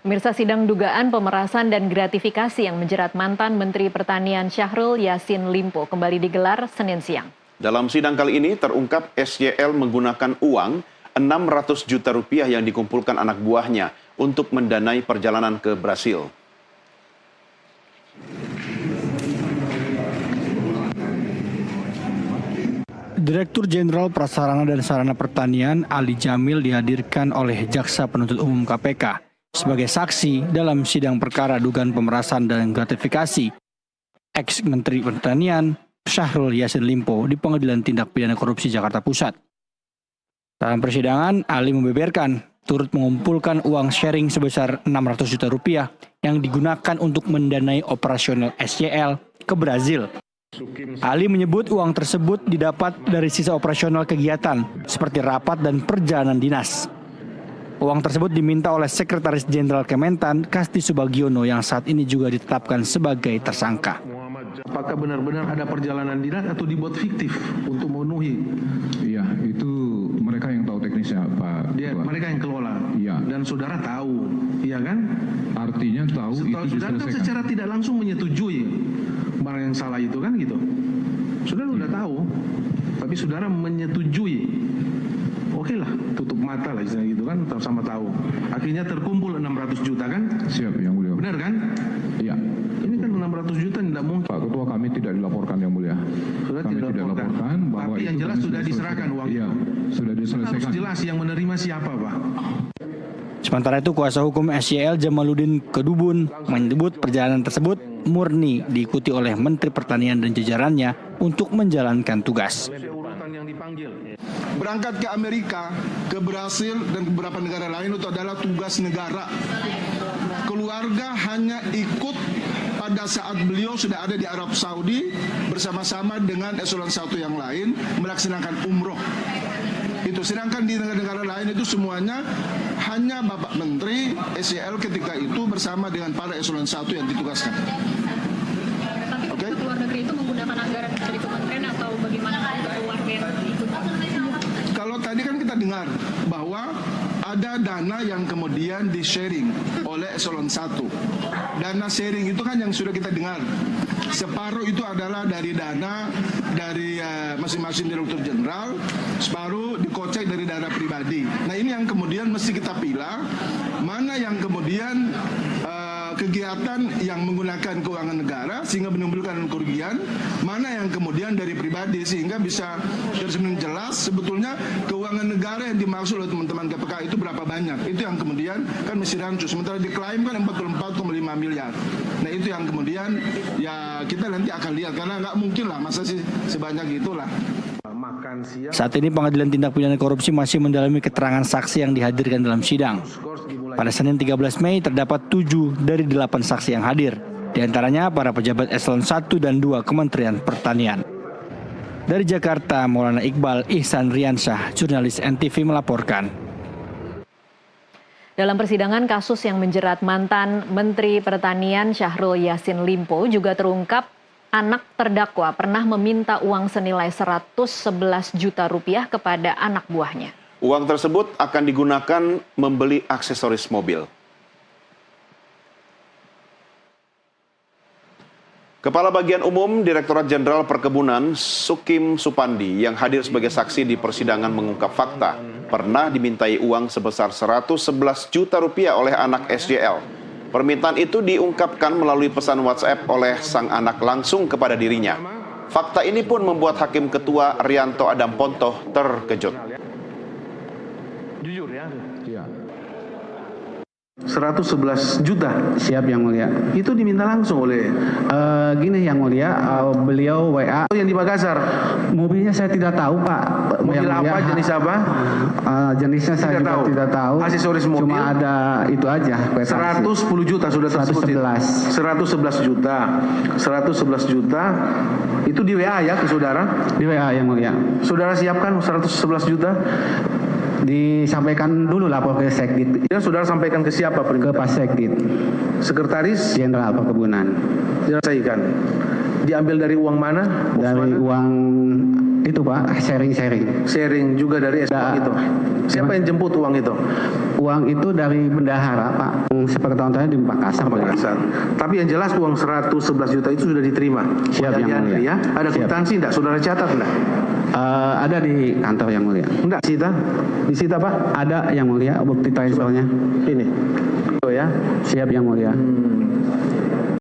Pemirsa, sidang dugaan pemerasan dan gratifikasi yang menjerat mantan Menteri Pertanian Syahrul Yassin Limpo kembali digelar Senin siang. Dalam sidang kali ini terungkap SYL menggunakan uang 600 juta rupiah yang dikumpulkan anak buahnya untuk mendanai perjalanan ke Brasil. Direktur Jenderal Prasarana dan Sarana Pertanian Ali Jamil dihadirkan oleh Jaksa Penuntut Umum KPK sebagai saksi dalam sidang perkara dugaan pemerasan dan gratifikasi ex-Menteri Pertanian Syahrul Yassin Limpo di Pengadilan Tindak Pidana Korupsi Jakarta Pusat. Dalam persidangan, Ali membeberkan turut mengumpulkan uang sharing sebesar 600 juta rupiah yang digunakan untuk mendanai operasional SYL ke Brazil. Ali menyebut uang tersebut didapat dari sisa operasional kegiatan seperti rapat dan perjalanan dinas. Uang tersebut diminta oleh Sekretaris Jenderal Kementan Kasti Subagiono yang saat ini juga ditetapkan sebagai tersangka. Apakah benar-benar ada perjalanan dinas atau dibuat fiktif untuk memenuhi? Iya, itu mereka yang tahu teknisnya, Pak. Mereka yang kelola. Iya. Dan saudara tahu, iya kan? Artinya tahu itu saudara kan diselesaikan. secara tidak langsung menyetujui barang yang salah itu kan gitu. Saudara sudah tahu, tapi saudara menyetujui. Oke lah, tutup mata lah istilahnya gitu kan, sama tahu. Akhirnya terkumpul 600 juta kan? Siap, Yang Mulia. Benar kan? Iya. Ini kan 600 juta tidak mungkin. Pak Ketua, kami tidak dilaporkan, Yang Mulia. Sudah Kami tidak dilaporkan, bahwa tapi yang itu jelas kami sudah diserahkan uang Iya, itu. sudah diselesaikan. Harus jelas yang menerima siapa, Pak. Sementara itu, kuasa hukum SYL Jamaluddin Kedubun menyebut perjalanan tersebut murni diikuti oleh Menteri Pertanian dan jajarannya untuk menjalankan tugas. Berangkat ke Amerika, ke Brasil, dan beberapa negara lain itu adalah tugas negara. Keluarga hanya ikut pada saat beliau sudah ada di Arab Saudi bersama-sama dengan eselon 1 yang lain melaksanakan umroh. Itu sedangkan di negara-negara lain itu semuanya hanya Bapak Menteri SYL ketika itu bersama dengan para eselon 1 yang ditugaskan. Tapi luar negeri itu menggunakan anggaran dari kementerian atau bagaimana untuk keluarga yang ikut? Kalau tadi kan kita dengar bahwa ada dana yang kemudian di-sharing oleh eselon 1. Dana sharing itu kan yang sudah kita dengar. Separuh itu adalah dari dana dari masing-masing direktur jenderal, separuh dikocek dari dana pribadi. Nah ini yang kemudian mesti kita pilih, mana yang kemudian kegiatan yang menggunakan keuangan negara sehingga menimbulkan kerugian, mana yang kemudian dari pribadi sehingga bisa tersemin jelas sebetulnya keuangan negara yang dimaksud oleh teman-teman KPK itu berapa banyak. Itu yang kemudian kan mesti rancu. Sementara diklaim kan 44,5 miliar. Nah itu yang kemudian ya kita nanti akan lihat karena nggak mungkin lah masa sih sebanyak itulah. Saat ini Pengadilan Tindak Pidana Korupsi masih mendalami keterangan saksi yang dihadirkan dalam sidang. Pada Senin 13 Mei terdapat 7 dari 8 saksi yang hadir. Di antaranya para pejabat eselon 1 dan 2 Kementerian Pertanian. Dari Jakarta, Maulana Iqbal Ihsan Riansyah, jurnalis NTV melaporkan. Dalam persidangan kasus yang menjerat mantan Menteri Pertanian Syahrul Yassin Limpo juga terungkap anak terdakwa pernah meminta uang senilai 111 juta rupiah kepada anak buahnya. Uang tersebut akan digunakan membeli aksesoris mobil. Kepala Bagian Umum Direktorat Jenderal Perkebunan Sukim Supandi yang hadir sebagai saksi di persidangan mengungkap fakta pernah dimintai uang sebesar 111 juta rupiah oleh anak SYL. Permintaan itu diungkapkan melalui pesan WhatsApp oleh sang anak langsung kepada dirinya. Fakta ini pun membuat Hakim Ketua Rianto Adam Pontoh terkejut. Jujur ya? Iya. 111 juta. Siap Yang Mulia. Itu diminta langsung oleh Gini Yang Mulia, beliau WA. yang di Makassar. Mobilnya saya tidak tahu Pak. Mobil Yang Mulia, apa, jenis apa? Jenisnya saya juga tidak tahu. Aksesoris mobil. Cuma ada itu aja. 110 juta sudah tersebut. 111 juta. 111 juta. Itu di WA ya ke saudara? Di WA Yang Mulia. Saudara siapkan 111 juta? Disampaikan dulu lapor ke Sekdit. Ya, saudara sampaikan ke siapa? Ke Pak Sekdit. Sekretaris Jenderal Perkebunan. diselesaikan. Diambil dari uang mana? Dari uang itu Pak, sharing-sharing. Sharing juga dari SPA itu. Siapa yang jemput uang itu? Uang itu dari bendahara Pak, sepengetahuan di Makassar. Makassar. Tapi yang jelas uang 111 juta itu sudah diterima. Siap, Oleh Yang Mulia. ya. Ada Siap. kwitansi enggak? Saudara catat enggak? Ada di kantor Yang Mulia. Enggak, disita. Disita, Pak. Ada Yang Mulia, bukti transfernya. Ini. Oh ya. Siap Yang Mulia.